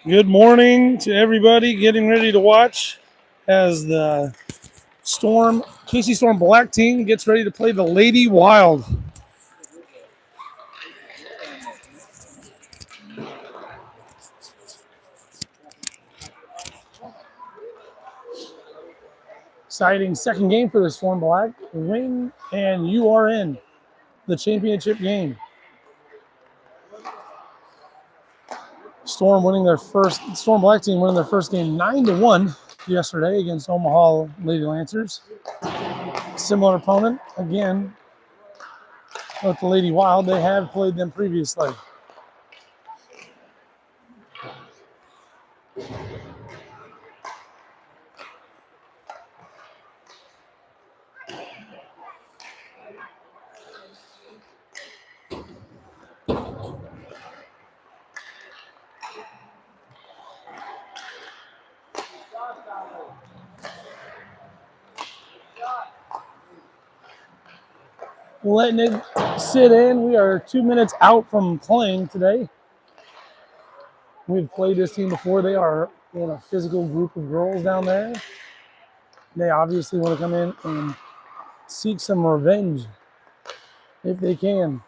Good morning to everybody getting ready to watch as the Storm, KC Storm Black team gets ready to play the Lady Wild. Exciting second game for the Storm Black. Win and you are in the championship game. Storm Black team winning their first game 9-1 yesterday against Omaha Lady Lancers. Similar opponent again with the Lady Wild. They have played them previously. Letting it sit in. We are 2 minutes out from playing today. We've played this team before. They are in a physical group of girls down there. They obviously want to come in and seek some revenge if they can.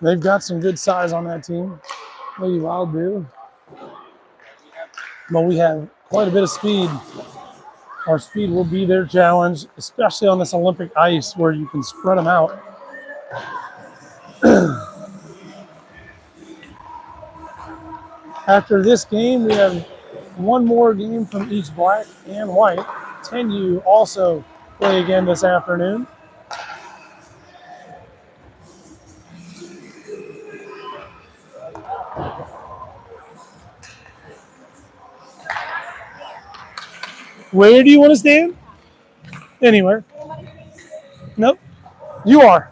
They've got some good size on that team. Lady Wild do. But we have quite a bit of speed. Our speed will be their challenge, especially on this Olympic ice where you can spread them out. After this game, we have one more game from each black and white. 10U also play again this afternoon. Where do you want to stand? Anywhere. Nope. You are.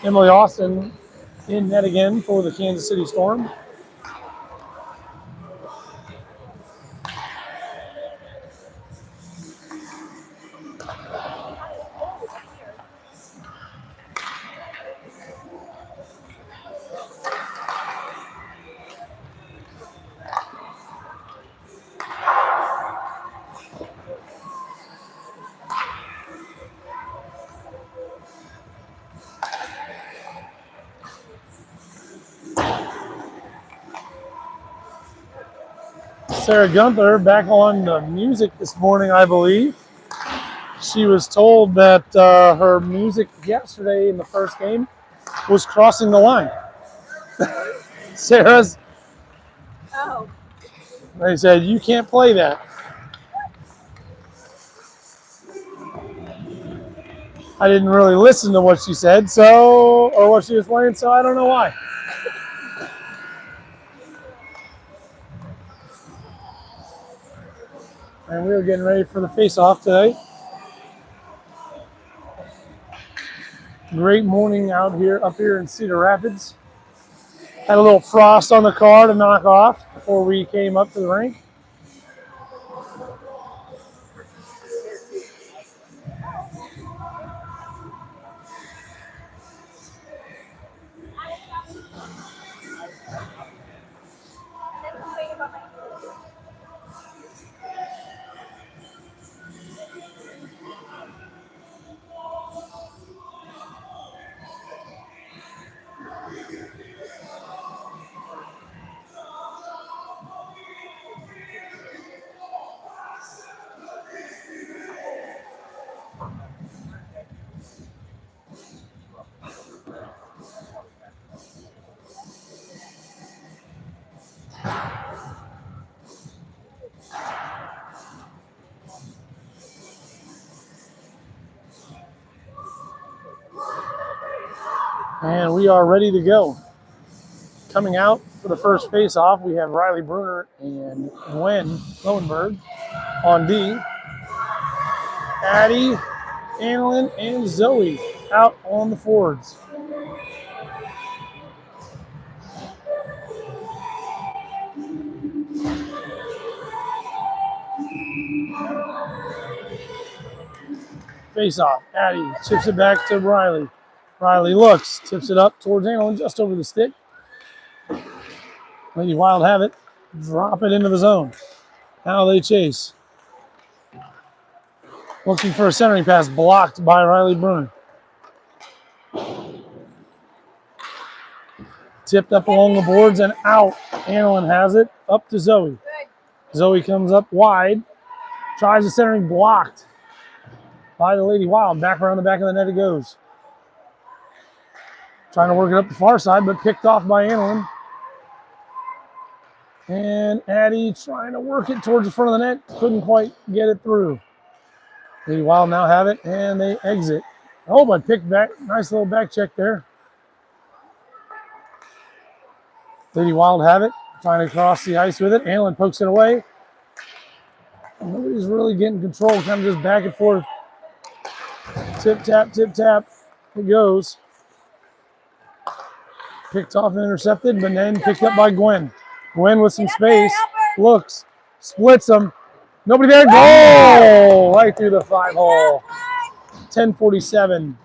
Emily Austin in net again for the Kansas City Storm. Sarah Gunther back on the music this morning, I believe. She was told that her music yesterday in the first game was crossing the line. Sarah's. Oh. They said, you can't play that. I didn't really listen to what she said, or what she was playing, so I don't know why. And we were getting ready for the face-off today. Great morning up here in Cedar Rapids. Had a little frost on the car to knock off before we came up to the rink. And we are ready to go. Coming out for the first face-off, we have Riley Bruner and Gwen Lowenberg on D. Addie, Annalyn, and Zoe out on the forwards. Face off. Addie chips it back to Riley. Riley looks, tips it up towards Annalyn, just over the stick. Lady Wild have it. Drop it into the zone. Now they chase. Looking for a centering pass, blocked by Riley Bruner. Tipped up along the boards and out. Annalyn has it, up to Zoe. Zoe comes up wide, tries the centering, blocked by the Lady Wild. Back around the back of the net it goes. Trying to work it up the far side, but picked off by Annalyn. And Addie trying to work it towards the front of the net. Couldn't quite get it through. Lady Wild now have it, and they exit. Oh, but picked back. Nice little back check there. Lady Wild have it. Trying to cross the ice with it. Annalyn pokes it away. Nobody's really getting control. Kind of just back and forth. Tip, tap, tip, tap. It goes. Picked off and intercepted, but then picked up by Gwen. Gwen with some space. Looks. Splits them. Nobody there. Goal! Right through the 5-hole. 10:47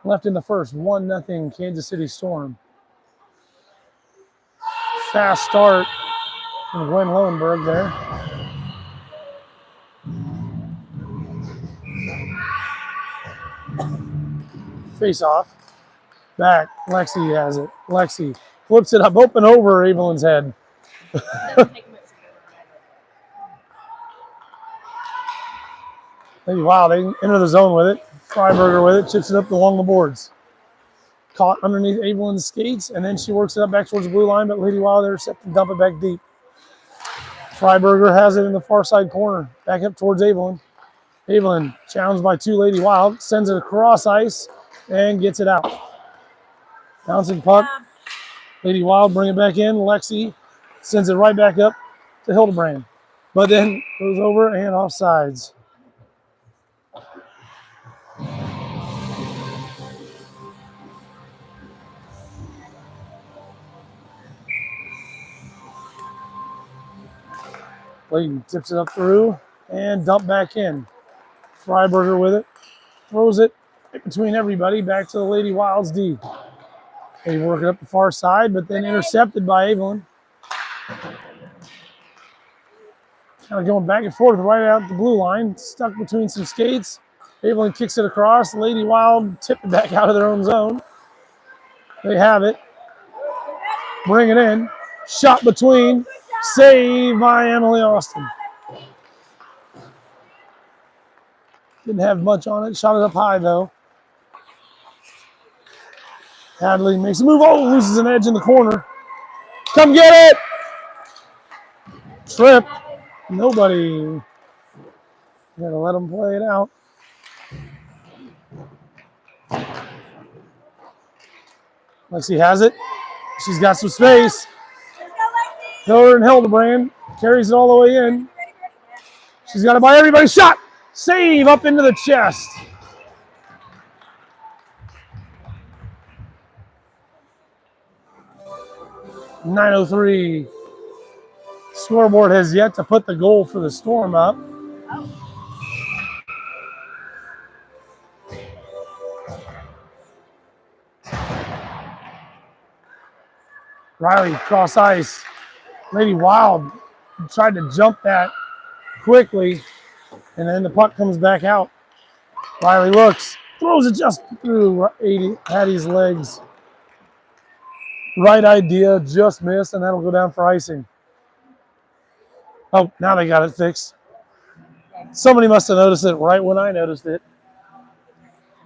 left in the first. 1-0 Kansas City Storm. Fast start from Gwen Lowenberg there. Face off. Back. Lexi has it. Lexi flips it up, open over Evelyn's head. Wow, they enter the zone with it. Freiberger with it, chips it up along the boards. Caught underneath Evelyn's skates, and then she works it up back towards the blue line, but Lady Wild intercepts and dump it back deep. Freiberger has it in the far side corner, back up towards Evelyn. Evelyn, challenged by 2 Lady Wild, sends it across ice and gets it out. Bouncing puck. Lady Wild bring it back in. Lexi sends it right back up to Hildebrand, but then goes over and offsides. Clayton tips it up through and dump back in. Freiberger with it. Throws it between everybody back to the Lady Wild's D. They work it up the far side, but then intercepted by Evelyn. Kind of going back and forth right out the blue line. Stuck between some skates. Evelyn kicks it across. Lady Wild tip it back out of their own zone. They have it. Bring it in. Shot between. Save by Emily Austin. Didn't have much on it. Shot it up high, though. Hadley makes a move. Oh, loses an edge in the corner. Come get it! Trip. Nobody. Gotta let them play it out. Lexi has it. She's got some space. Hiller and Hildebrand carries it all the way in. She's got it by everybody. Shot! Save up into the chest. .903. Scoreboard has yet to put the goal for the Storm up. Riley cross ice. Lady Wild tried to jump that quickly, and then the puck comes back out. Riley looks, throws it just through Hattie's legs. Right idea, just missed, and that'll go down for icing. Oh, now they got it fixed. Somebody must have noticed it right when I noticed it.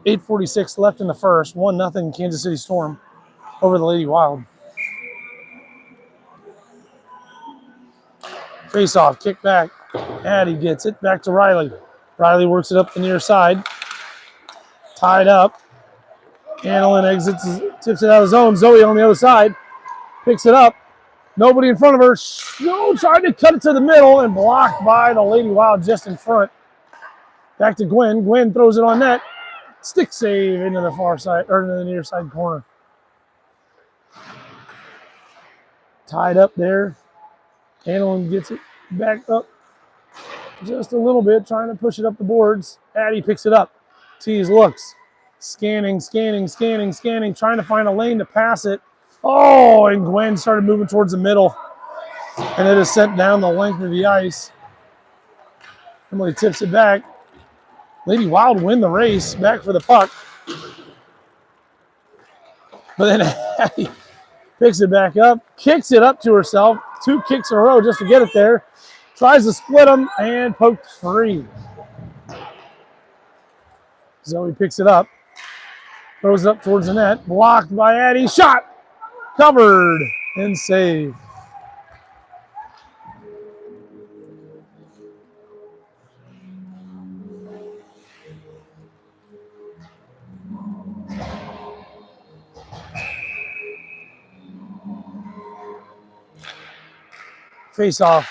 8:46 left in the first. 1-0 Kansas City Storm over the Lady Wild. Face off, kick back. Addie gets it back to Riley. Riley works it up the near side. Tied up. Annalyn exits, tips it out of zone. Zoe on the other side. Picks it up. Nobody in front of her. No, tried to cut it to the middle and blocked by the Lady Wild just in front. Back to Gwen. Gwen throws it on net. Stick save into the far side, or into the near side corner. Tied up there. Annalyn gets it back up. just a little bit, trying to push it up the boards. Addie picks it up. Tease looks. Scanning, trying to find a lane to pass it. Oh, and Gwen started moving towards the middle. And it is sent down the length of the ice. Emily tips it back. Lady Wild win the race. Back for the puck. But then Addie picks it back up. Kicks it up to herself. 2 kicks in a row just to get it there. Tries to split them and poked free. Zoe picks it up. Throws it up towards the net. Blocked by Addie. Shot. Covered and saved. Face off.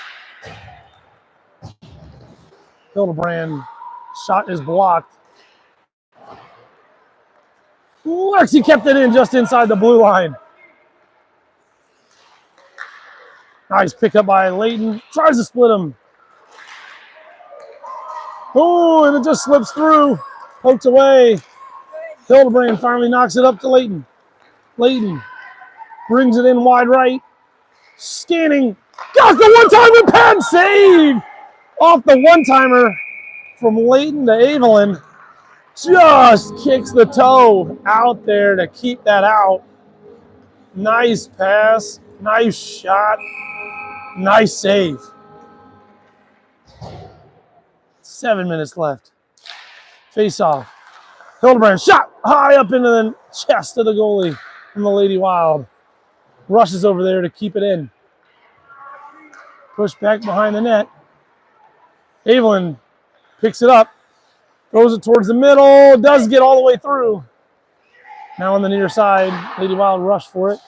Hildebrand. Shot is blocked. Lexi kept it in just inside the blue line. Nice pickup by Layton. Tries to split him. Oh, and it just slips through. Poked away. Hildebrand finally knocks it up to Layton. Layton brings it in wide right. Scanning. Got the one-timer, pad save! Off the one-timer from Layton to Evelyn. Just kicks the toe out there to keep that out. Nice pass. Nice shot. Nice save. 7 minutes left. Face off. Hildebrand shot high up into the chest of the goalie from the Lady Wild. Rushes over there to keep it in. Push back behind the net. Evelyn picks it up. Throws it towards the middle. Does get all the way through. Now on the near side. Lady Wild rush for it.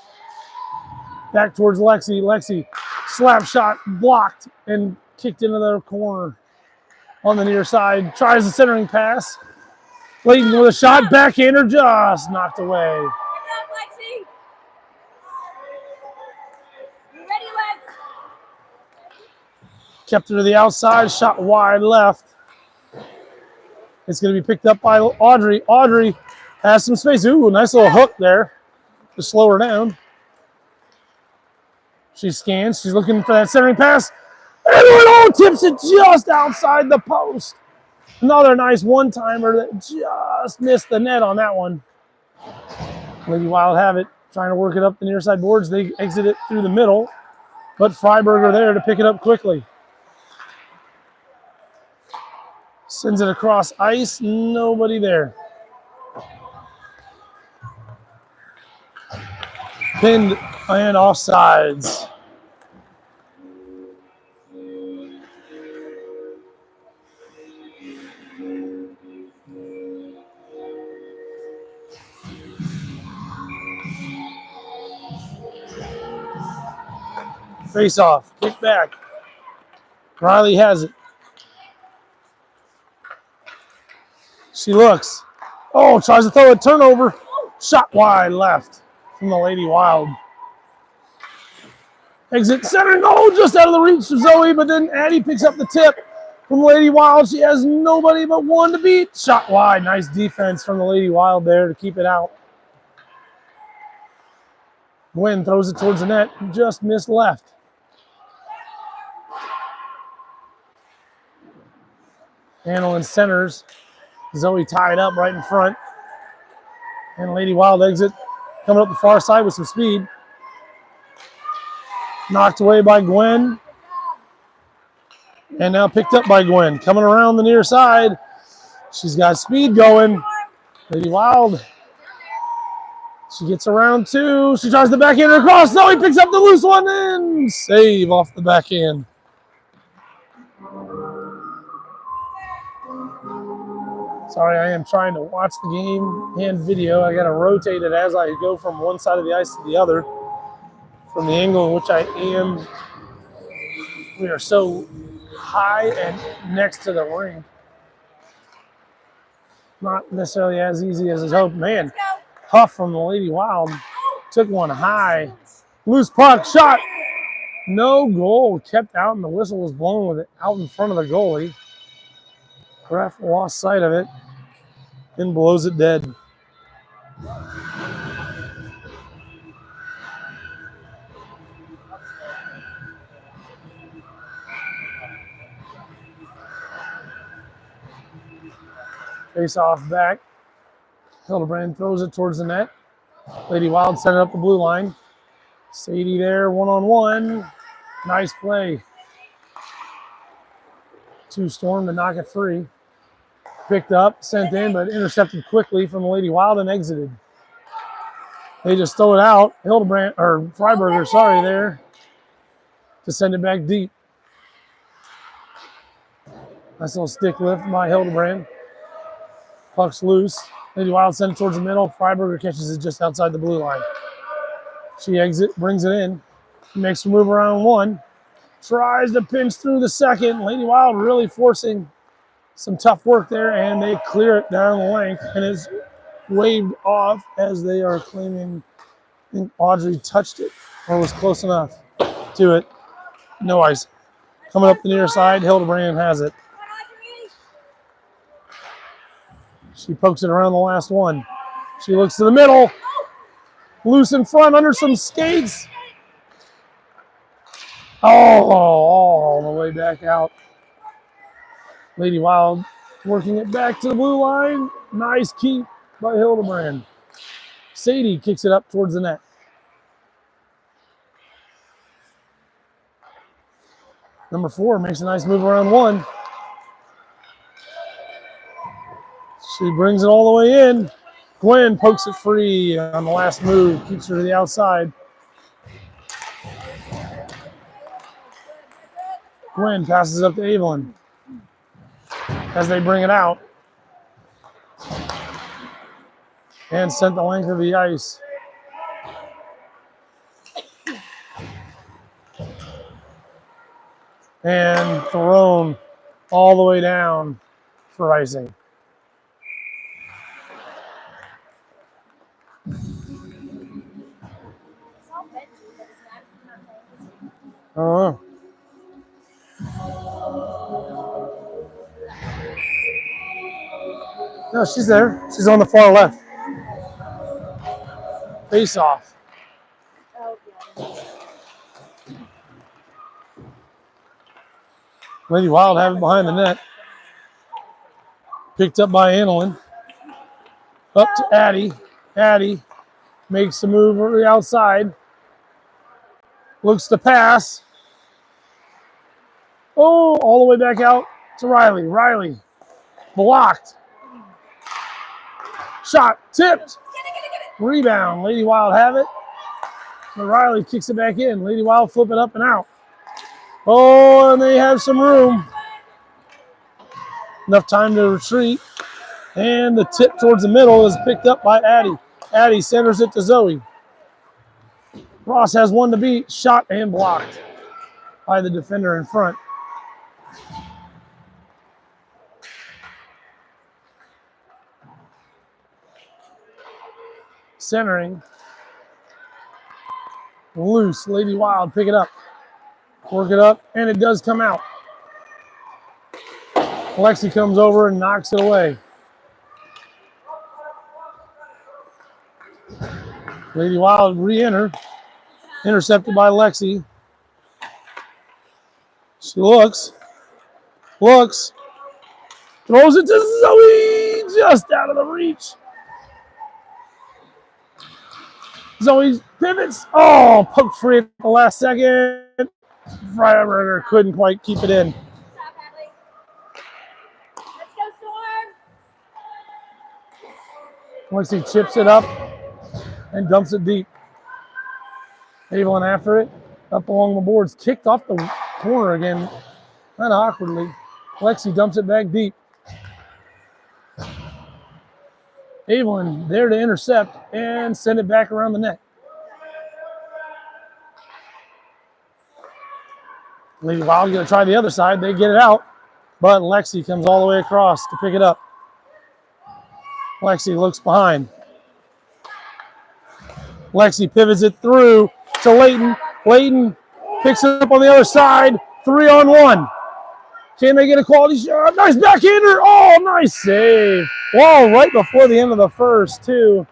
Back towards Lexi. Lexi slap shot blocked and kicked into the corner. On the near side. Tries the centering pass. Layton with a shot. Backhander just knocked away. Good job, Lexi. You ready, Lex? Kept it to the outside. Shot wide left. It's going to be picked up by Audrey. Audrey has some space. Ooh, nice little hook there to slow her down. She scans. She's looking for that centering pass. And tips it just outside the post. Another nice one-timer that just missed the net on that one. Lady Wild have it. Trying to work it up the near side boards. They exit it through the middle. But Freiberger there to pick it up quickly. Sends it across ice. Nobody there. Pinned and offsides. Face off. Kick back. Riley has it. She looks. Oh, tries to throw a turnover. Shot wide left from the Lady Wild. Exit centering. Oh, just out of the reach of Zoe, but then Addie picks up the tip from Lady Wild. She has nobody but one to beat. Shot wide. Nice defense from the Lady Wild there to keep it out. Gwen throws it towards the net. Just missed left. Hanlon centers. Zoe tied up right in front. And Lady Wild exit. Coming up the far side with some speed. Knocked away by Gwen. And now picked up by Gwen. Coming around the near side. She's got speed going. Lady Wild. She gets around two. She tries the backhand across. Zoe picks up the loose one and save off the backhand. Sorry, I am trying to watch the game and video. I got to rotate it as I go from one side of the ice to the other. From the angle in which I am, we are so high and next to the ring. Not necessarily as easy as I hoped. Man, Huff from the Lady Wild took one high. Loose puck, shot. No goal, kept out, and the whistle was blown with it out in front of the goalie. Ref lost sight of it and blows it dead. Face off back. Hildebrand throws it towards the net. Lady Wild sent it up the blue line. Sadie there, one-on-one. Nice play. Two Storm to knock it free. Picked up, sent in, but intercepted quickly from the Lady Wild and exited. They just throw it out. Hildebrand, or Freiberger, sorry, there to send it back deep. Nice little stick lift by Hildebrand. Puck's loose. Lady Wild sent it towards the middle. Freiberger catches it just outside the blue line. She brings it in. Makes a move around one. Tries to pinch through the second. Lady Wild really forcing some tough work there, and they clear it down the length, and it's waved off as they are claiming I think Audrey touched it or was close enough to it. No ice. Coming up the near side, Hildebrand has it. She pokes it around the last one. She looks to the middle. Loose in front under some skates. Oh, all the way back out. Lady Wild working it back to the blue line. Nice keep by Hildebrand. Sadie kicks it up towards the net. Number 4 makes a nice move around one. She brings it all the way in. Gwen pokes it free on the last move, keeps her to the outside. Gwen passes it up to Evelyn as they bring it out. And sent the length of the ice. And thrown all the way down for icing. Uh-huh. No, she's there. She's on the far left. Face off. Lady Wild have it behind the net. Picked up by Annalyn. Up to Addie. Addie makes the move over the outside. Looks to pass. Oh, all the way back out to Riley. Riley blocked. Shot tipped. Rebound. Lady Wild have it. But Riley kicks it back in. Lady Wild flip it up and out. Oh, and they have some room. Enough time to retreat. And the tip towards the middle is picked up by Addie. Addie centers it to Zoe. Ross has one to beat. Shot and blocked by the defender in front. Centering. Loose. Lady Wild, pick it up. Work it up, and it does come out. Lexi comes over and knocks it away. Lady Wild re-enter. Intercepted by Lexi. She looks. Throws it to Zoe, just out of the reach. Zoe pivots. Oh, poked free at the last second. Freiberger couldn't quite keep it in. Stop, Hadley. Let's go, Storm. Lexi chips it up and dumps it deep. Evelyn after it, up along the boards, kicked off the corner again, kind of awkwardly. Lexi dumps it back deep. Evelyn there to intercept and send it back around the net. Lady Wild going to try the other side. They get it out, but Lexi comes all the way across to pick it up. Lexi looks behind. Lexi pivots it through to Layton. Layton Picks it up on the other side. 3-on-1. Can they get a quality shot? Nice backhander. Oh, nice save. Whoa, right before the end of the first, too.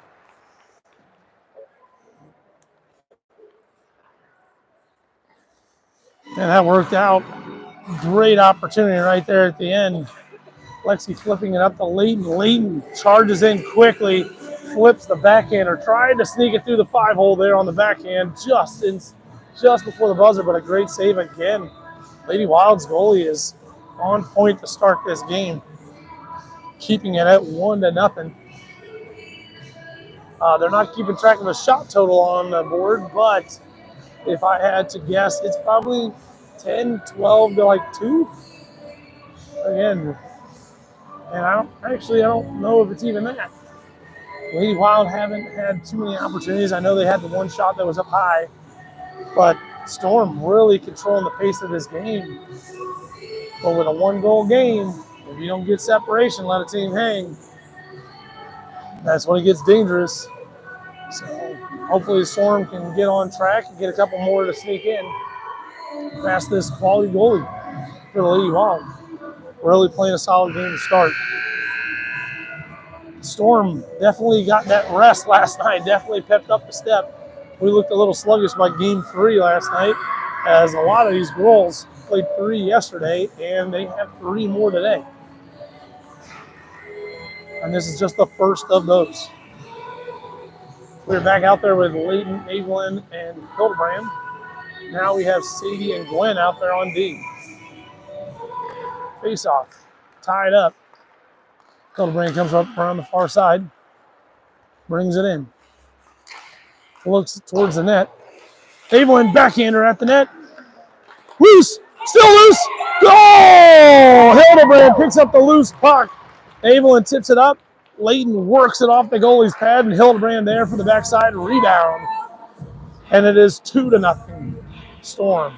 And that worked out. Great opportunity right there at the end. Lexi flipping it up to Layton. Layton charges in quickly, flips the backhander, tried to sneak it through the 5-hole there on the backhand just before the buzzer, but a great save again. Lady Wild's goalie is on point to start this game, keeping it at 1-0. They're not keeping track of a shot total on the board, but if I had to guess, it's probably 10, 12 to like 2. Again, and I don't know if it's even that. Lady Wild haven't had too many opportunities. I know they had the one shot that was up high, but Storm really controlling the pace of this game. But with a 1-goal game, if you don't get separation, let a team hang, that's when it gets dangerous. So hopefully the Storm can get on track and get a couple more to sneak in past this quality goalie for the Lady Wild. Really playing a solid game to start. Storm definitely got that rest last night, definitely pepped up the step. We looked a little sluggish by game 3 last night, as a lot of these girls played 3 yesterday, and they have 3 more today. And this is just the first of those. We're back out there with Layton, Evelyn, and Hildebrand. Now we have Sadie and Gwen out there on D. Face off, tied up. Hildebrand comes up around the far side, brings it in. Looks towards the net. Evelyn backhander at the net. Loose, still loose. Goal! Hildebrand picks up the loose puck. Evelyn tips it up. Layton works it off the goalie's pad, and Hildebrand there for the backside rebound. And it is 2-0 Storm.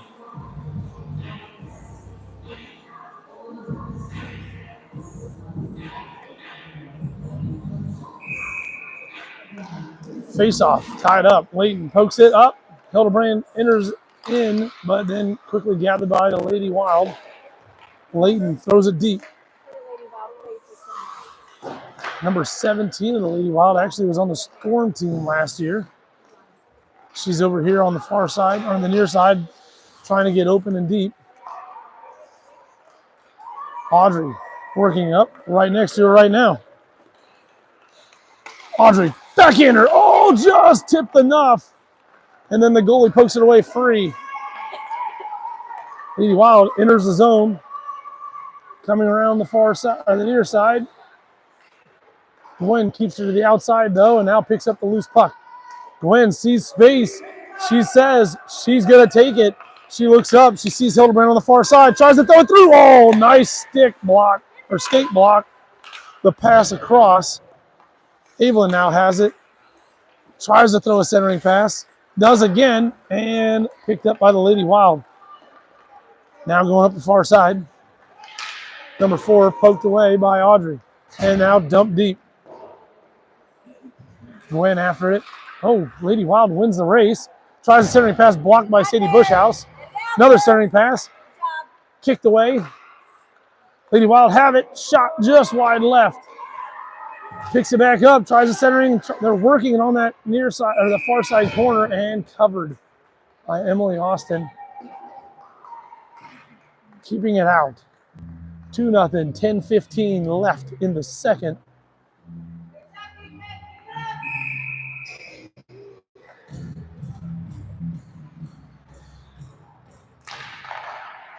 Face-off, tied up. Layton pokes it up. Hildebrand enters in, but then quickly gathered by the Lady Wild. Layton throws it deep. Number 17 of the Lady Wild actually was on the Storm team last year. She's over here on the far side, or on the near side, trying to get open and deep. Audrey working up right next to her right now. Audrey, backhander. Oh, just tipped enough. And then the goalie pokes it away free. Lady Wild enters the zone. Coming around the far side, or the near side. Gwen keeps her to the outside, though, and now picks up the loose puck. Gwen sees space. She says she's going to take it. She looks up. She sees Hildebrand on the far side. Tries to throw it through. Oh, nice stick block, or skate block. The pass across. Evelyn now has it. Tries to throw a centering pass. Does again, and picked up by the Lady Wild. Now going up the far side. Number 4 poked away by Audrey. And now dumped deep. Gwen after it. Oh, Lady Wild wins the race. Tries a centering pass blocked by Sadie Bushhouse. Another centering pass. Kicked away. Lady Wild have it. Shot just wide left. Picks it back up. Tries a centering. They're working on that near side, or the far side corner, and covered by Emily Austin. Keeping it out. 2-0, 10:15 left in the second.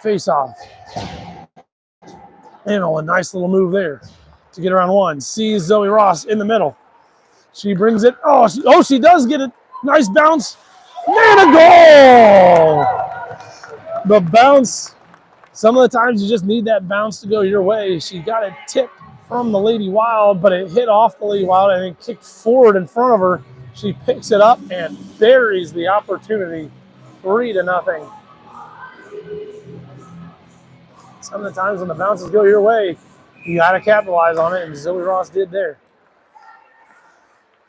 Face off. And a nice little move there to get around one. Sees Zoe Ross in the middle. She brings it. Oh, she does get it. Nice bounce. And a goal! The bounce. Some of the times you just need that bounce to go your way. She got it tipped from the Lady Wild, but it hit off the Lady Wild and then kicked forward in front of her. She picks it up and buries the opportunity. 3-0. Some of the times when the bounces go your way, you got to capitalize on it, and Zoe Ross did there.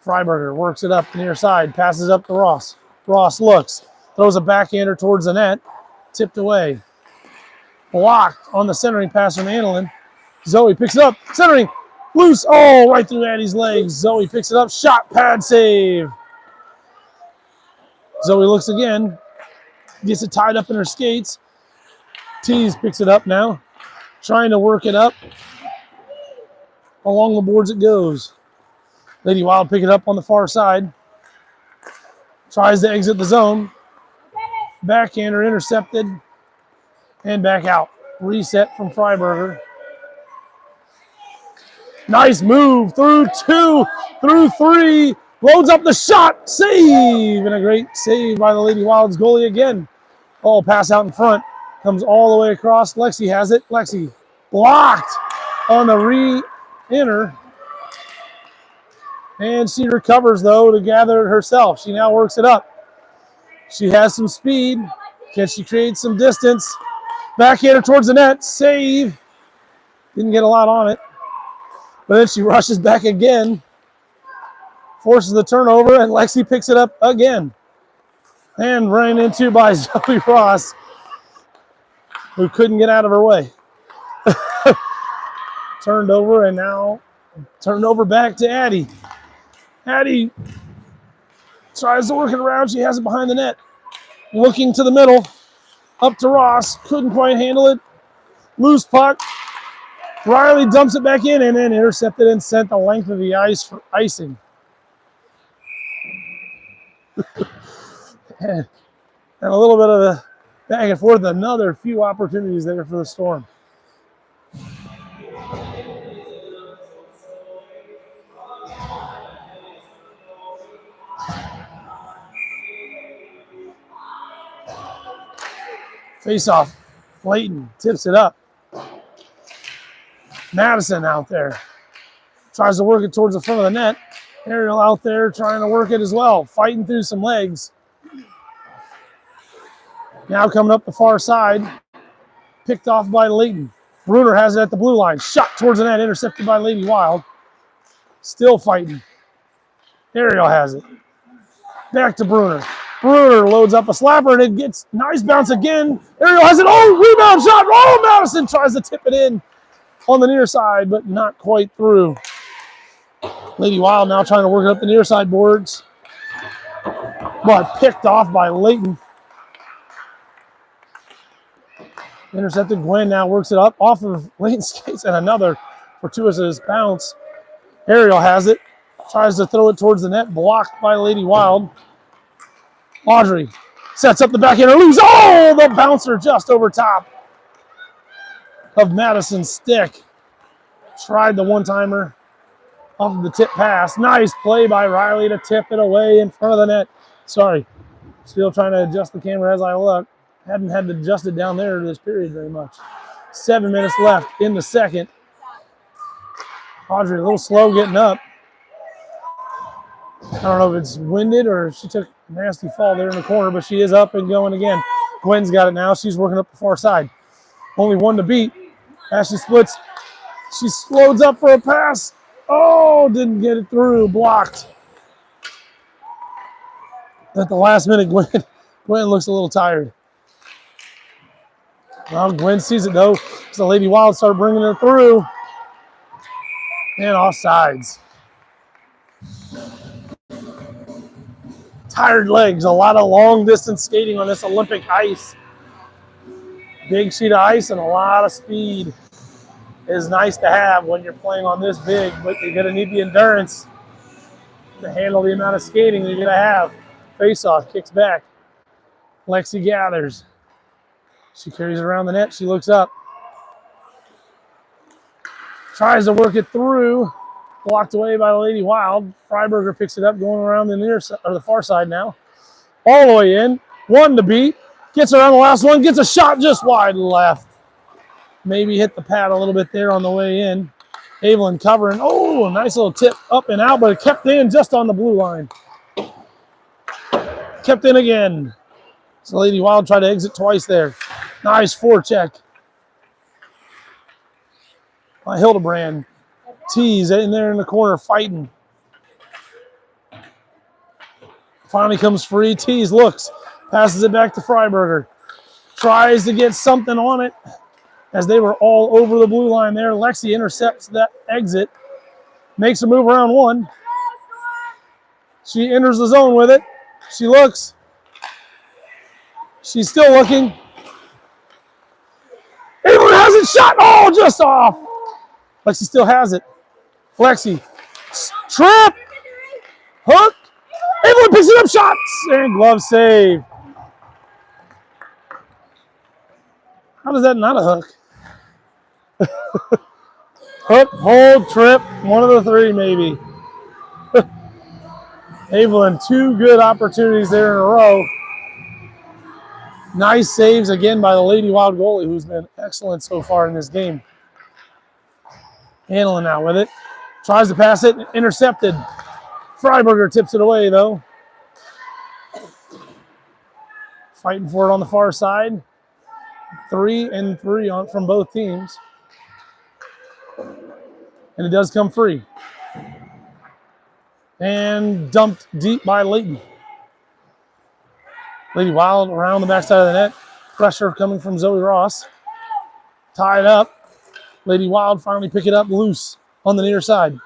Freiberger works it up the near side, passes up to Ross. Ross looks, throws a backhander towards the net. Tipped away. Blocked on the centering pass from Annalyn. Zoe picks it up. Centering. Loose. Oh, right through Addie's legs. Zoe picks it up. Shot, pad, save. Zoe looks again. Gets it tied up in her skates. Tease picks it up now. Trying to work it up. Along the boards it goes. Lady Wild pick it up on the far side. Tries to exit the zone. Backhander intercepted. And back out. Reset from Freiberger. Nice move. Through 2. Through 3. Loads up the shot. Save. And a great save by the Lady Wilds goalie again. Oh, pass out in front. Comes all the way across. Lexi has it. Lexi blocked on the re-enter. And she recovers, though, to gather it herself. She now works it up. She has some speed. Can she create some distance? Backhander towards the net. Save. Didn't get a lot on it. But then she rushes back again. Forces the turnover, and Lexi picks it up again. And ran into by Zoe Ross, who couldn't get out of her way. Turned over, and now turned over back to Addie. Addie tries to work it around. She has it behind the net. Looking to the middle. Up to Ross. Couldn't quite handle it. Loose puck. Riley dumps it back in and then intercepted and sent the length of the ice for icing. and a little bit of a back and forth. Another few opportunities there for the Storm. Face off. Layton tips it up. Madison out there. Tries to work it towards the front of the net. Ariel out there trying to work it as well. Fighting through some legs. Now coming up the far side. Picked off by Layton. Bruner has it at the blue line. Shot towards the net. Intercepted by Lady Wild. Still fighting. Ariel has it. Back to Bruner. Bruner loads up a slapper and it gets nice bounce again. Ariel has it. Oh, rebound shot. Oh, Madison tries to tip it in on the near side, but not quite through. Lady Wild now trying to work it up the near side boards. But picked off by Layton. Intercepted. Gwen now works it up off of Layton's skates and another fortuitous bounce. Ariel has it. Tries to throw it towards the net. Blocked by Lady Wild. Audrey sets up the backhander. Loose. Oh, the bouncer just over top of Madison's stick. Tried the one-timer off of the tip pass. Nice play by Riley to tip it away in front of the net. Sorry. Still trying to adjust the camera as I look. Hadn't had to adjust it down there this period very much. 7 minutes left in the second. Audrey a little slow getting up. I don't know if it's winded or she took a nasty fall there in the corner, but she is up and going again. Gwen's got it now. She's working up the far side. Only one to beat. Ashley splits. She loads up for a pass. Oh, didn't get it through. Blocked. At the last minute, Gwen looks a little tired. Well, Gwen sees it, though. So Lady Wild started bringing her through. And offsides. Tired legs. A lot of long-distance skating on this Olympic ice. Big sheet of ice and a lot of speed is nice to have when you're playing on this big, but you're going to need the endurance to handle the amount of skating you're going to have. Face-off, kicks back. Lexi gathers. She carries it around the net. She looks up. Tries to work it through. Blocked away by the Lady Wild. Freiberger picks it up, going around the near side, or the far side now. All the way in. One to beat. Gets around the last one. Gets a shot just wide left. Maybe hit the pad a little bit there on the way in. Evelyn covering. Oh, a nice little tip up and out, but it kept in just on the blue line. Kept in again. So Lady Wild tried to exit twice there. Nice forecheck by Hildebrand. Tease in there in the corner fighting. Finally comes free. Tease looks. Passes it back to Freiberger. tries to get something on it as they were all over the blue line there. Lexi intercepts that exit, makes a move around one. She enters the zone with it. She looks. She's still looking. Evelyn has it shot. Oh, just off. Lexi still has it. Lexi. Trip. Hook. Evelyn picks it up. Shots. And glove save. How does that not a hook? Hook, hold, trip. One of the three, maybe. Evelyn, 2 good opportunities there in a row. Nice saves again by the Lady Wild goalie, who's been excellent so far in this game. Hanlon now with it. Tries to pass it, intercepted. Freiberger tips it away, though. Fighting for it on the far side. 3-3 from both teams. And it does come free. And dumped deep by Layton. Lady Wild around the backside of the net. Pressure coming from Zoe Ross. Tied up. Lady Wild finally pick it up loose on the near side.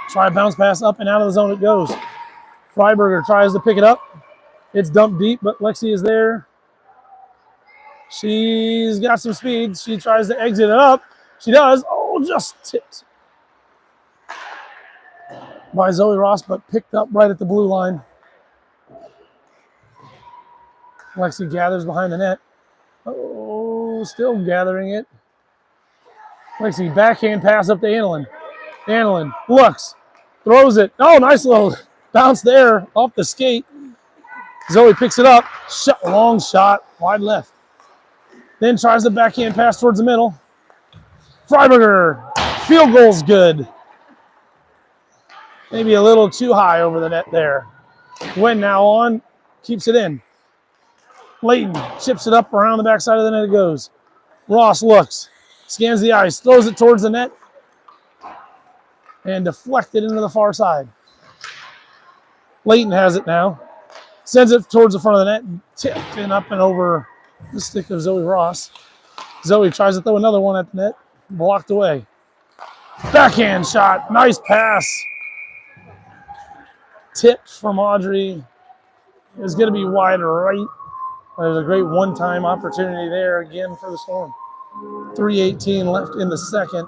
Try a bounce pass up and out of the zone it goes. Freiberger tries to pick it up. It's dumped deep, but Lexi is there. She's got some speed. She tries to exit it up. She does. Oh, just tipped by Zoe Ross, but picked up right at the blue line. Lexi gathers behind the net. Oh, still gathering it. Lexi, backhand pass up to Annalyn. Annalyn looks, throws it. Oh, nice little bounce there off the skate. Zoe picks it up. Long shot, wide left. Then tries the backhand pass towards the middle. Freiberger, field goal's good. Maybe a little too high over the net there. Gwen now on, keeps it in. Layton chips it up around the backside of the net it goes. Ross looks, scans the ice, throws it towards the net, and deflected into the far side. Layton has it now. Sends it towards the front of the net, tipped and up and over the stick of Zoe Ross. Zoe tries to throw another one at the net, blocked away. Backhand shot, nice pass. Tipped from Audrey. It's going to be wide right. There's a great one-time opportunity there again for the Storm. 3:18 left in the second.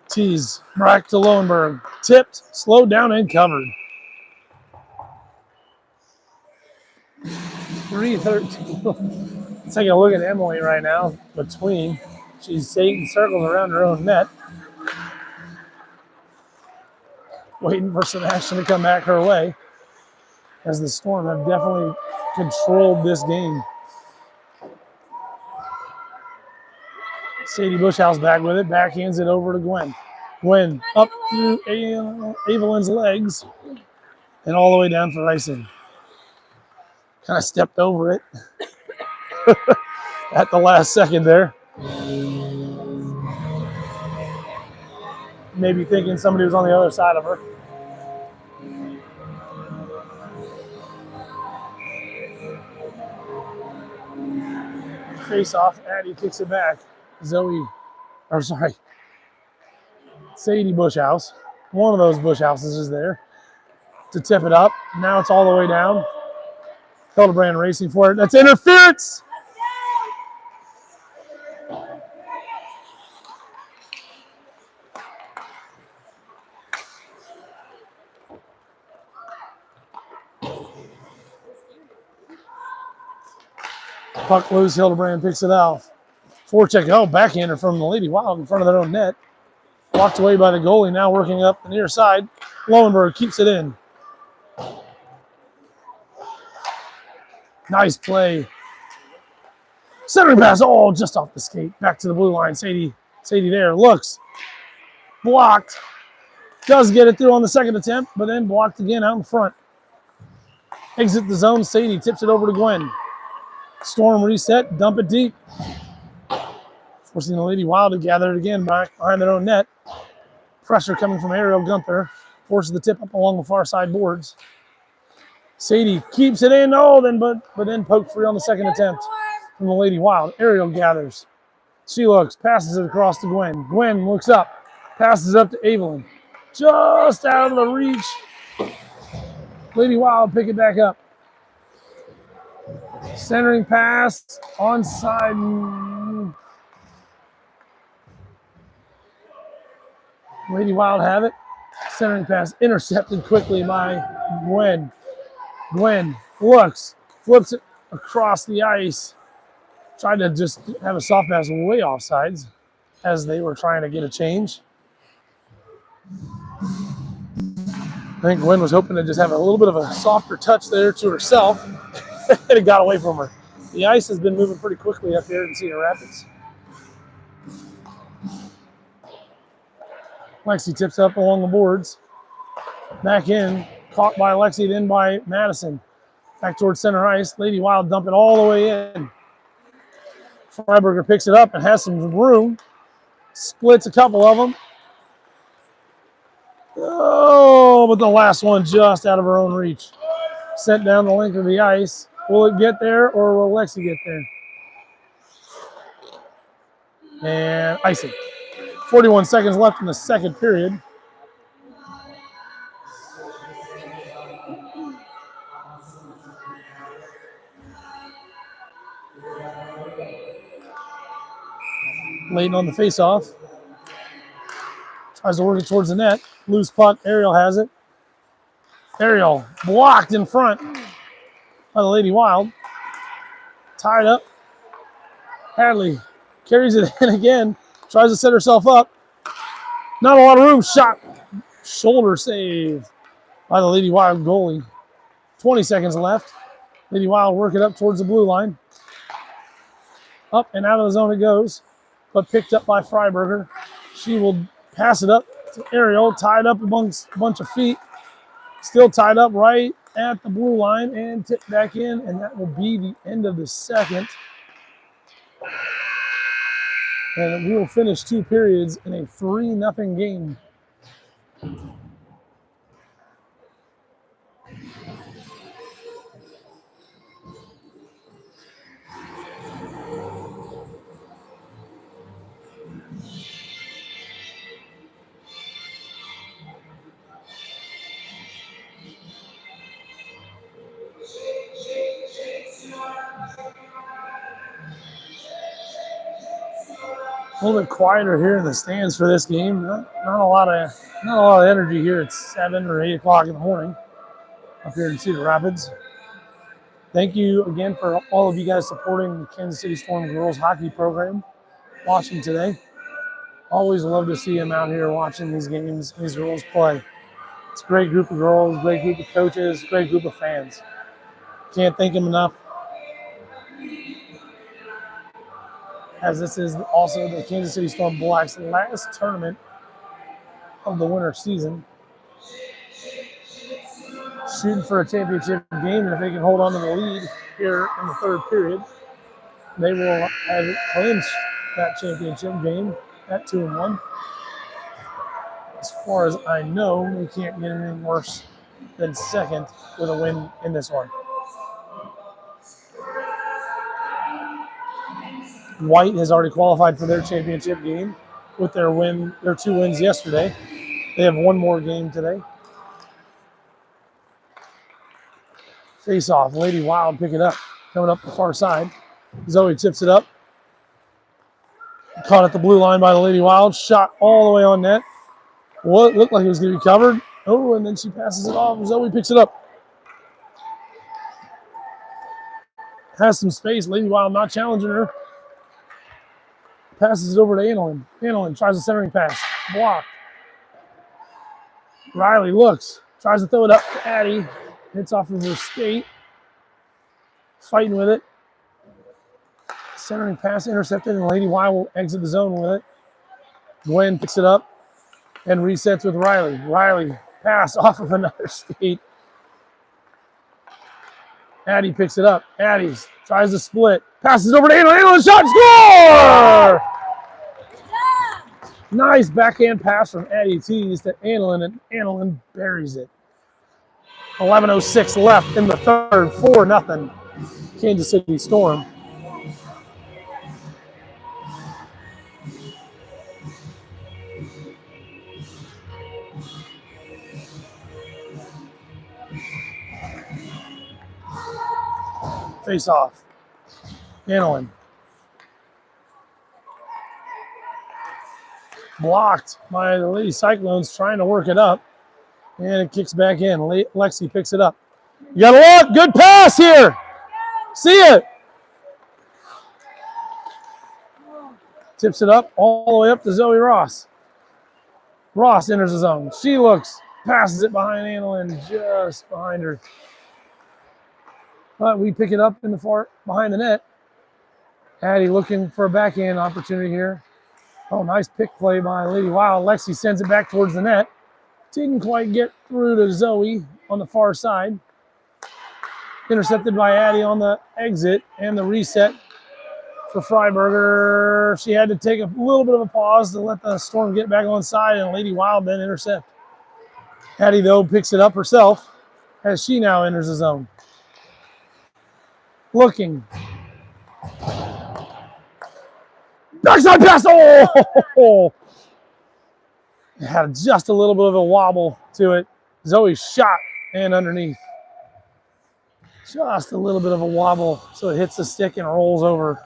Tease back to Lowenberg. Tipped, slowed down, and covered. 3:13. Let's take a look at Emily right now. Between, she's taking circles around her own net. Waiting for some action to come back her way. As the Storm have definitely controlled this game. Sadie Bushhouse back with it. Backhands it over to Gwen. Gwen up through Evelyn's legs and all the way down for icing. Kind of stepped over it at the last second there. Maybe thinking somebody was on the other side of her. Face off, Addie kicks it back. Sadie Bushhouse. One of those Bushhouses is there to tip it up. Now it's all the way down. Hildebrand racing for it. That's interference. Puck loose, Hildebrand picks it off. Forecheck, backhander from the Lady Wild in front of their own net. Blocked away by the goalie, now working up the near side. Lowenberg keeps it in. Nice play. Centering pass, just off the skate. Back to the blue line, Sadie there, looks. Blocked. Does get it through on the second attempt, but then blocked again out in front. Exit the zone, Sadie tips it over to Gwen. Storm reset, dump it deep. Forcing the Lady Wild to gather it again back behind their own net. Pressure coming from Ariel Gunther. Forces the tip up along the far side boards. Sadie keeps it in. Oh, but then poked free on the second attempt from the Lady Wild. Ariel gathers. She looks, passes it across to Gwen. Gwen looks up, passes it up to Evelyn. Just out of the reach. Lady Wild pick it back up. Centering pass, onside. Lady Wild have it. Centering pass intercepted quickly by Gwen. Gwen looks, flips it across the ice. Tried to just have a soft pass way offsides as they were trying to get a change. I think Gwen was hoping to just have a little bit of a softer touch there to herself. And it got away from her. The ice has been moving pretty quickly up here in Cedar Rapids. Lexi tips up along the boards. Back in, caught by Lexi, then by Madison. Back towards center ice. Lady Wild dump it all the way in. Freiberger picks it up and has some room. Splits a couple of them. Oh, but the last one just out of her own reach. Sent down the length of the ice. Will it get there or will Lexi get there? And icing. 41 seconds left in the second period. Layton on the faceoff. Tries to work it towards the net. Loose puck. Ariel has it. Ariel blocked in front by the Lady Wild. Tied up. Hadley carries it in again. Tries to set herself up. Not a lot of room. Shot. Shoulder save by the Lady Wild goalie. 20 seconds left. Lady Wild work it up towards the blue line. Up and out of the zone it goes. But picked up by Freiberger. She will pass it up to Ariel. Tied up amongst a bunch of feet. Still tied up right at the blue line and tipped back in. And that will be the end of the second. And we will finish 2 periods in a 3-0 game. A little bit quieter here in the stands for this game. Not a lot of energy here at 7 or 8 o'clock in the morning up here in Cedar Rapids. Thank you again for all of you guys supporting the Kansas City Storm girls hockey program, watching today. Always love to see them out here watching these games, these girls play. It's a great group of girls, great group of coaches, great group of fans. Can't thank them enough. As this is also the Kansas City Storm Blacks' last tournament of the winter season. Shooting for a championship game, and if they can hold on to the lead here in the third period, they will have clinched that championship game at 2-1. As far as I know, they can't get anything worse than second with a win in this one. White has already qualified for their championship game with their 2 wins yesterday. They have one more game today. Face off, Lady Wild pick it up, coming up the far side. Zoe tips it up. Caught at the blue line by the Lady Wild, shot all the way on net. What looked like it was going to be covered. Oh, and then she passes it off. Zoe picks it up. Has some space. Lady Wild not challenging her. Passes it over to Annalyn. Annalyn tries a centering pass. Blocked. Riley looks. Tries to throw it up to Addie. Hits off of her skate. Fighting with it. Centering pass intercepted, and Lady Wild will exit the zone with it. Gwen picks it up and resets with Riley. Riley pass off of another skate. Addie picks it up. Addie tries to split. Passes over to Annalyn. Annalyn shot, score! Nice backhand pass from Addie Tees to Annalyn, and Annalyn buries it. 11:06 left in the third, 4-0 Kansas City Storm. Face off. Annalyn. Blocked by the Lady Cyclones trying to work it up. And it kicks back in. Lexi picks it up. You gotta look. Good pass here. See it. Tips it up all the way up to Zoe Ross. Ross enters the zone. She looks. Passes it behind Annalyn. Just behind her. But we pick it up in the far behind the net. Addie looking for a backhand opportunity here. Oh, nice pick play by Lady Wild. Lexi sends it back towards the net. Didn't quite get through to Zoe on the far side. Intercepted by Addie on the exit and the reset for Freiberger. She had to take a little bit of a pause to let the Storm get back on side, and Lady Wild then intercept. Addie, though, picks it up herself as she now enters the zone. Looking. Backside pass. Oh! It had just a little bit of a wobble to it. Zoe shot and underneath. Just a little bit of a wobble, so it hits the stick and rolls over.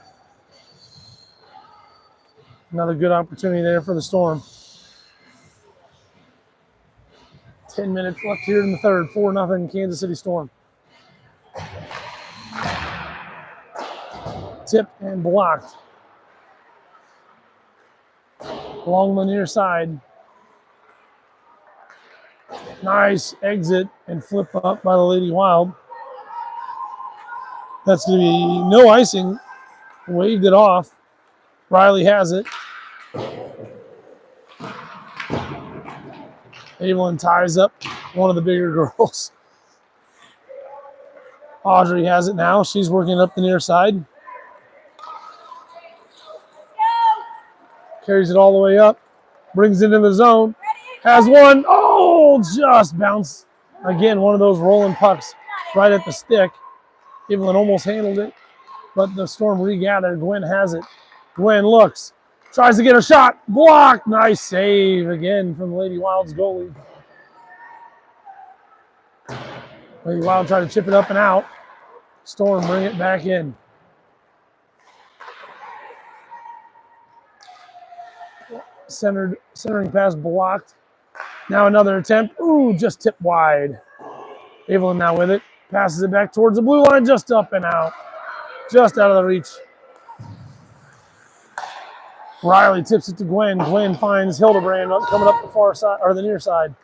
Another good opportunity there for the Storm. 10 minutes left here in the third. 4-0 Kansas City Storm. Tipped and blocked. Along the near side. Nice exit and flip up by the Lady Wild. That's going to be no icing. Waved it off. Riley has it. Evelyn ties up one of the bigger girls. Audrey has it now. She's working up the near side. Carries it all the way up. Brings it into the zone. Has one. Oh, just bounced. Again, one of those rolling pucks right at the stick. Evelyn almost handled it, but the Storm regathered. Gwen has it. Gwen looks. Tries to get a shot. Blocked. Nice save again from Lady Wild's goalie. Lady Wild tried to chip it up and out. Storm bring it back in. Centering pass blocked. Now another attempt. Ooh, just tipped wide. Evelyn now with it. Passes it back towards the blue line, just up and out. Just out of the reach. Riley tips it to Gwen. Gwen finds Hildebrand coming up the far side, or the near side.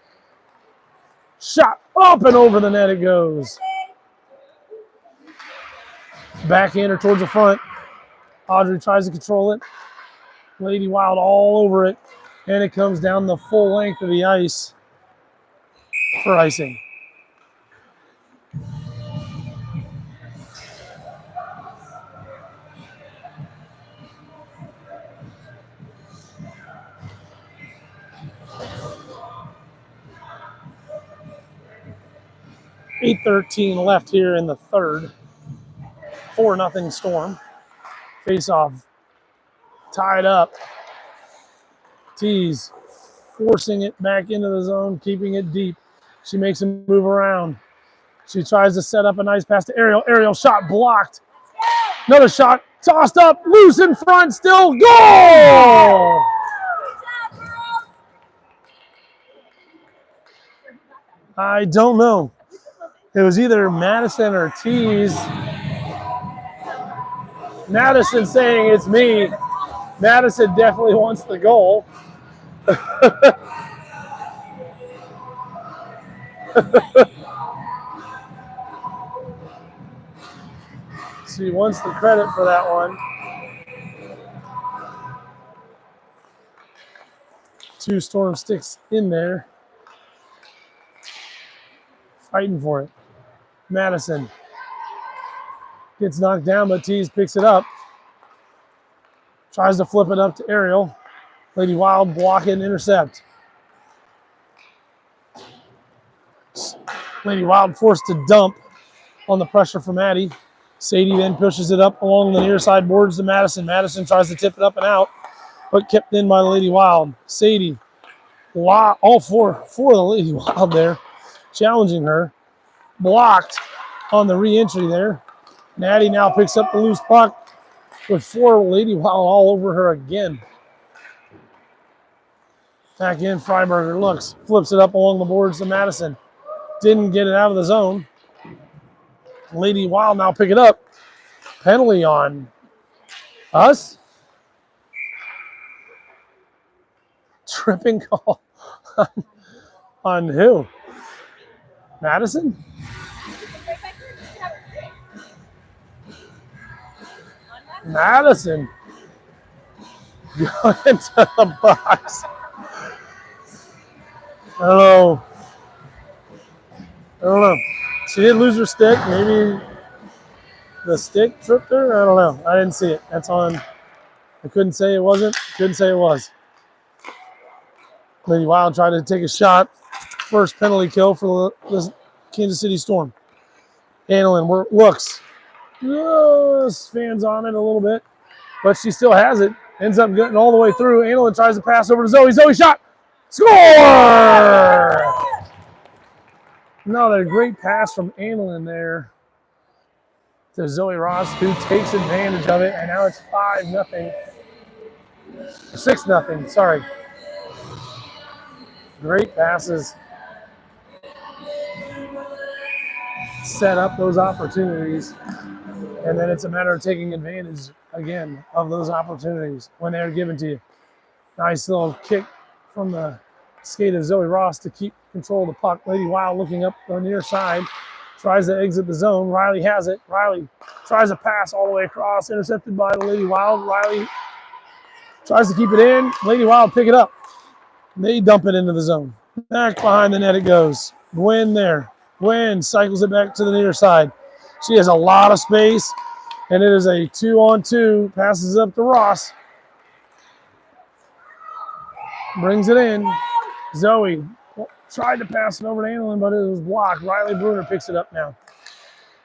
Shot up and over the net it goes. Backhander towards the front. Audrey tries to control it. Lady Wild all over it. And it comes down the full length of the ice for icing. .8:13 left here in the third. 4-0 Storm. Face off. Tied up. Tees forcing it back into the zone, keeping it deep. She makes him move around. She tries to set up a nice pass to Ariel. Ariel shot blocked. Another shot tossed up, loose in front, still goal! I don't know. It was either Madison or Tees. Madison saying it's me. Madison definitely wants the goal. She wants the credit for that one. Two Storm sticks in there. Fighting for it. Madison gets knocked down, but Tees picks it up. Tries to flip it up to Ariel. Lady Wild block and intercept. Lady Wild forced to dump on the pressure from Maddie. Sadie then pushes it up along the near side boards to Madison. Madison tries to tip it up and out, but kept in by the Lady Wild. Sadie, all four of the Lady Wild there, challenging her. Blocked on the re-entry there. Natty now picks up the loose puck with 4 Lady Wild all over her again. Back in, Freiberger looks, flips it up along the boards to Madison. Didn't get it out of the zone. Lady Wild now pick it up. Penalty on us. Tripping call on who? Madison? Madison going into the box. I don't know. She did lose her stick. Maybe the stick tripped her. I don't know. I didn't see it. That's on. I couldn't say it wasn't. Couldn't say it was. Lady Wild tried to take a shot. First penalty kill for the Kansas City Storm. Annalyn looks. Fans on it a little bit. But she still has it. Ends up getting all the way through. Annalyn tries to pass over to Zoe. Zoe shot. Score! Another great pass from Annalyn there to Zoe Ross, who takes advantage of it. And now it's 5-0. 6-0, sorry. Great passes. Set up those opportunities. And then it's a matter of taking advantage, again, of those opportunities when they're given to you. Nice little kick from the skate of Zoe Ross to keep control of the puck. Lady Wild looking up the near side. Tries to exit the zone. Riley has it. Riley tries to pass all the way across. Intercepted by the Lady Wild. Riley tries to keep it in. Lady Wild pick it up. They dump it into the zone. Back behind the net it goes. Gwen there. Gwen cycles it back to the near side. She has a lot of space, and it is a 2-on-2. Passes up to Ross. Brings it in. Zoe tried to pass it over to Annalyn, but it was blocked. Riley Bruner picks it up now.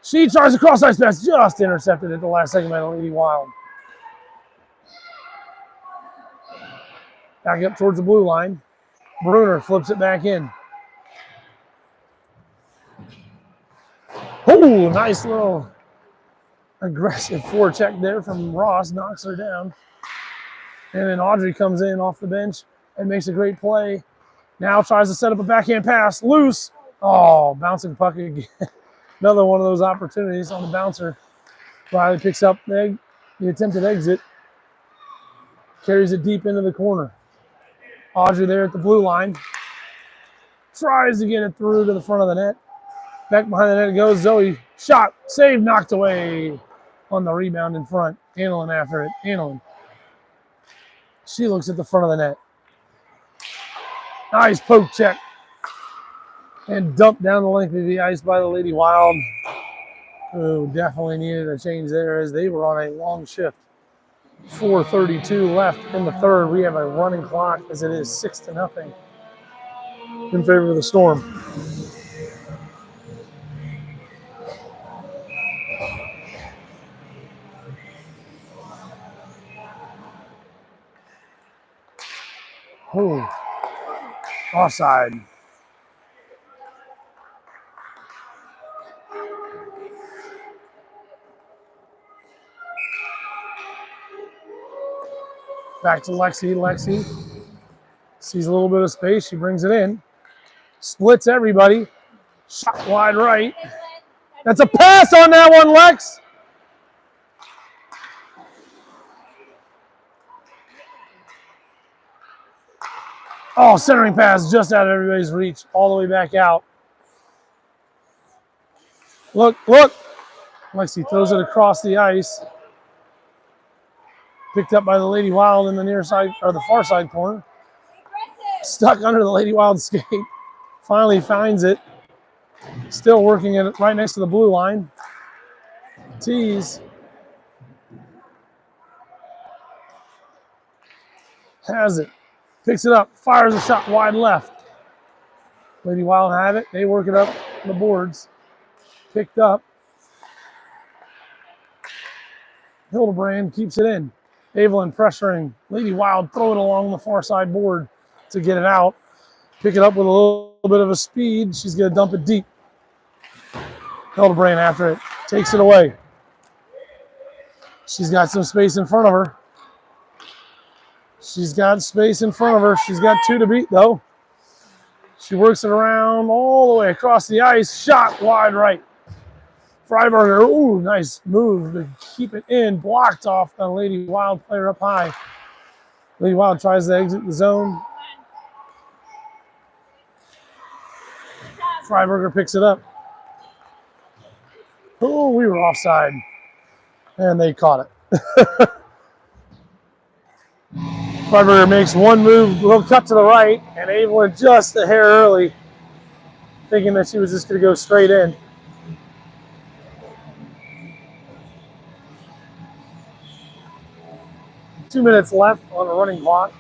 She tries a cross-ice pass, just intercepted at the last second by the Lady Wild. Back up towards the blue line. Bruner flips it back in. Oh, nice little aggressive forecheck there from Ross. Knocks her down. And then Audrey comes in off the bench and makes a great play. Now tries to set up a backhand pass. Loose. Oh, bouncing puck again. Another one of those opportunities on the bouncer. Riley picks up the attempted exit. Carries it deep into the corner. Audrey there at the blue line. Tries to get it through to the front of the net. Back behind the net it goes. Zoe shot. Save knocked away on the rebound in front. Annalyn after it. Annalyn. She looks at the front of the net. Nice poke check. And dumped down the length of the ice by the Lady Wild. Who definitely needed a change there as they were on a long shift. 4:32 left in the third. We have a running clock as it is 6-0 in favor of the Storm. Oh, offside. Back to Lexi. Lexi sees a little bit of space. She brings it in. Splits everybody. Shot wide right. That's a pass on that one, Lex. Oh, centering pass just out of everybody's reach. All the way back out. Look, look. Lexi throws it across the ice. Picked up by the Lady Wild in the near side, or the far side corner. Stuck under the Lady Wild skate. Finally finds it. Still working it right next to the blue line. Tease. Has it. Picks it up, fires a shot wide left. Lady Wild have it. They work it up the boards. Picked up. Hildebrand keeps it in. Evelyn pressuring. Lady Wild throw it along the far side board to get it out. Pick it up with a little bit of a speed. She's going to dump it deep. Hildebrand after it. Takes it away. She's got some space in front of her. She's got space in front of her. She's got 2 to beat, though. She works it around all the way across the ice. Shot wide right. Freiberger, ooh, nice move to keep it in. Blocked off the Lady Wild player up high. Lady Wild tries to exit the zone. Freiberger picks it up. Oh, we were offside. And they caught it. Freiberger makes one move, little cut to the right, and Evelyn just a hair early, thinking that she was just going to go straight in. Two minutes left on the running clock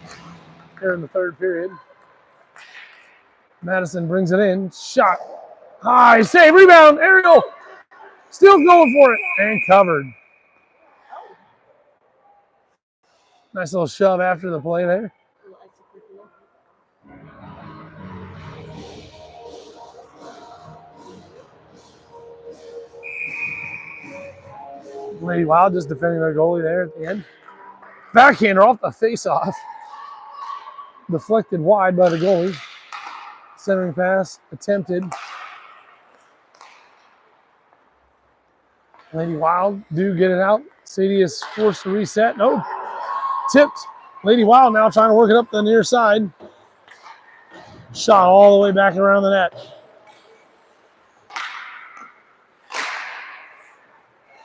here in the third period. Madison brings it in. Shot. High save. Rebound. Ariel. Still going for it. And covered. Nice little shove after the play there. Lady Wild just defending their goalie there at the end. Backhander off the face-off. Deflected wide by the goalie. Centering pass attempted. Lady Wild do get it out. Sadie is forced to reset. No. Tipped. Lady Wild now trying to work it up the near side. Shot all the way back around the net.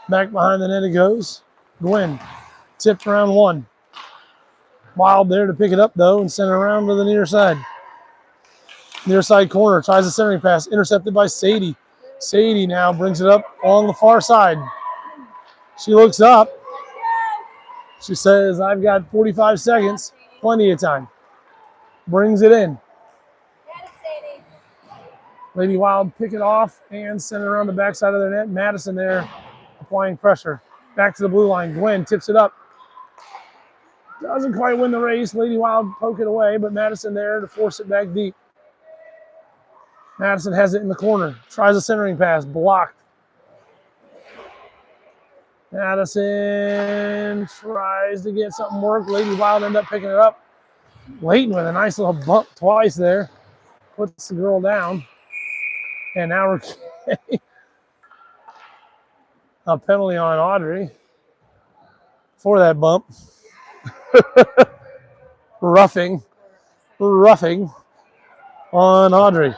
Back behind the net it goes. Gwen tipped around 1. Wild there to pick it up though and send it around to the near side. Near side corner, tries a centering pass, intercepted by Sadie. Sadie now brings it up along the far side. She looks up. She says, I've got 45 seconds, plenty of time. Brings it in. Lady Wild pick it off and send it around the backside of their net. Madison there applying pressure. Back to the blue line. Gwen tips it up. Doesn't quite win the race. Lady Wild poke it away, but Madison there to force it back deep. Madison has it in the corner. Tries a centering pass. Blocked. Madison tries to get something worked. Lady Wild end up picking it up. Layton with a nice little bump twice there. Puts the girl down. And now we're getting a penalty on Audrey for that bump. Roughing on Audrey.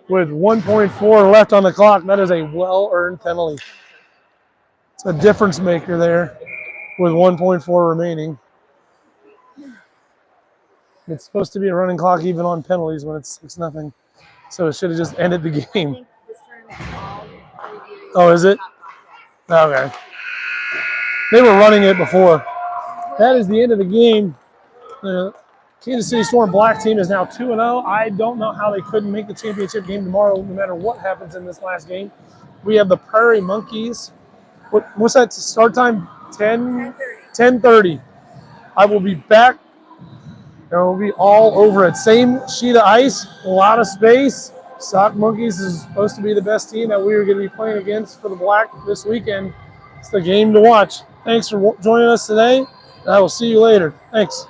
With 1.4 left on the clock, that is a well-earned penalty. It's a difference maker there with 1.4 remaining. It's supposed to be a running clock even on penalties when it's 6-0. So it should have just ended the game. Oh, is it? Okay. They were running it before. That is the end of the game. The Kansas City Storm Black team is now 2-0. I don't know how they couldn't make the championship game tomorrow, no matter what happens in this last game. We have the Prairie Monkeys. What's that start time? 10:30. I will be back. It will be all over it. Same sheet of ice, a lot of space. Sock Monkeys is supposed to be the best team that we are going to be playing against for the Black this weekend. It's the game to watch. Thanks for joining us today, and I will see you later. Thanks.